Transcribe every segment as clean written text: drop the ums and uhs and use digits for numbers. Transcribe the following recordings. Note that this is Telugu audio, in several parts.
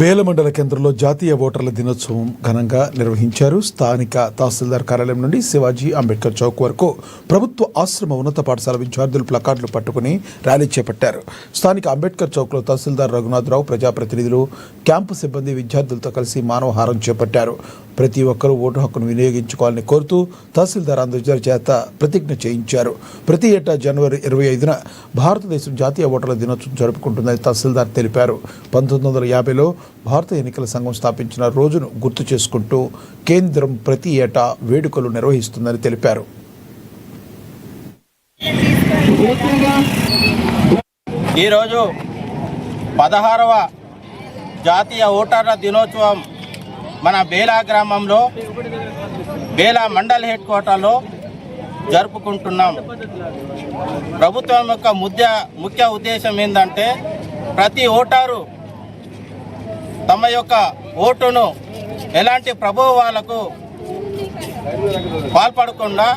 బేల మండల కేంద్రంలో జాతీయ ఓటర్ల దినోత్సవం ఘనంగా నిర్వహించారు. స్థానిక తహసీల్దార్ కార్యాలయం నుండి శివాజీ అంబేద్కర్ చౌక్ వరకు ప్రభుత్వ ఆశ్రమ ఉన్నత పాఠశాల విద్యార్థులు ప్లకార్డులు పట్టుకుని ర్యాలీ చేపట్టారు. స్థానిక అంబేద్కర్ చౌక్లో తహసీల్దార్ రఘునాథరావు, ప్రజాప్రతినిధులు, క్యాంపు సిబ్బంది విద్యార్థులతో కలిసి మానవహారం చేపట్టారు. ప్రతి ఒక్కరూ ఓటు హక్కును వినియోగించుకోవాలని కోరుతూ తహసీల్దార్ అందరి చేత ప్రతిజ్ఞ చేయించారు. ప్రతి ఏటా జనవరి 25న భారతదేశం జాతీయ ఓటర్ల దినోత్సవం జరుపుకుంటుందని తహసీల్దార్ తెలిపారు. 1950లో భారత ఎన్నికల సంఘం స్థాపించిన రోజును గుర్తు చేసుకుంటూ కేంద్రం ప్రతి ఏటా వేడుకలు నిర్వహిస్తుందని తెలిపారు. ఈరోజు 16వ జాతీయ ఓటర్ల దినోత్సవం మన బేలా గ్రామంలో బేలా మండల్ హెడ్ క్వార్టర్లో జరుపుకుంటున్నాం. ప్రభుత్వం యొక్క ముఖ్య ఉద్దేశం ఏంటంటే ప్రతి ఓటరు తమ యొక్క ఓటును ఎలాంటి ప్రభావాలకు పాల్పడకుండా,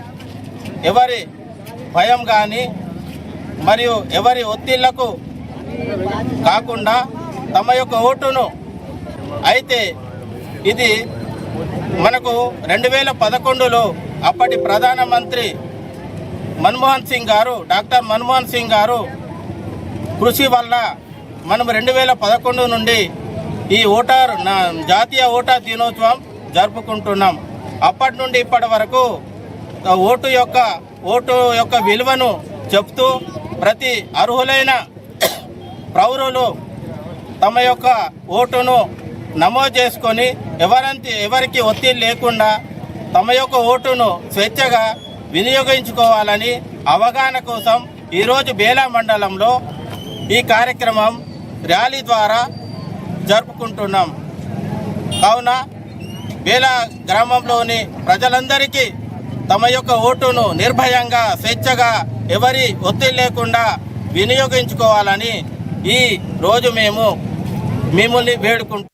ఎవరి భయం కానీ మరియు ఎవరి ఒత్తిళ్లకు కాకుండా తమ యొక్క ఓటును అయితే ఇది మనకు 2011లో అప్పటి ప్రధానమంత్రి డాక్టర్ మన్మోహన్ సింగ్ గారు కృషి వల్ల మనం 2011 నుండి ఈ జాతీయ ఓటర్ దినోత్సవం జరుపుకుంటున్నాం. అప్పటి నుండి ఇప్పటి వరకు ఓటు యొక్క విలువను చెప్తూ ప్రతి అర్హులైన పౌరులు తమ యొక్క ఓటును నమోదు చేసుకొని ఎవరికి ఒత్తిడి లేకుండా తమ యొక్క ఓటును స్వేచ్ఛగా వినియోగించుకోవాలని అవగాహన కోసం ఈరోజు బేలా మండలంలో ఈ కార్యక్రమం ర్యాలీ ద్వారా జరుపుకుంటున్నాం. కావున బేలా గ్రామంలోని ప్రజలందరికీ తమ యొక్క ఓటును నిర్భయంగా స్వేచ్ఛగా ఎవరి ఒత్తిడి లేకుండా వినియోగించుకోవాలని ఈ రోజు మేము మిమ్మల్ని వేడుకుంటున్నాం.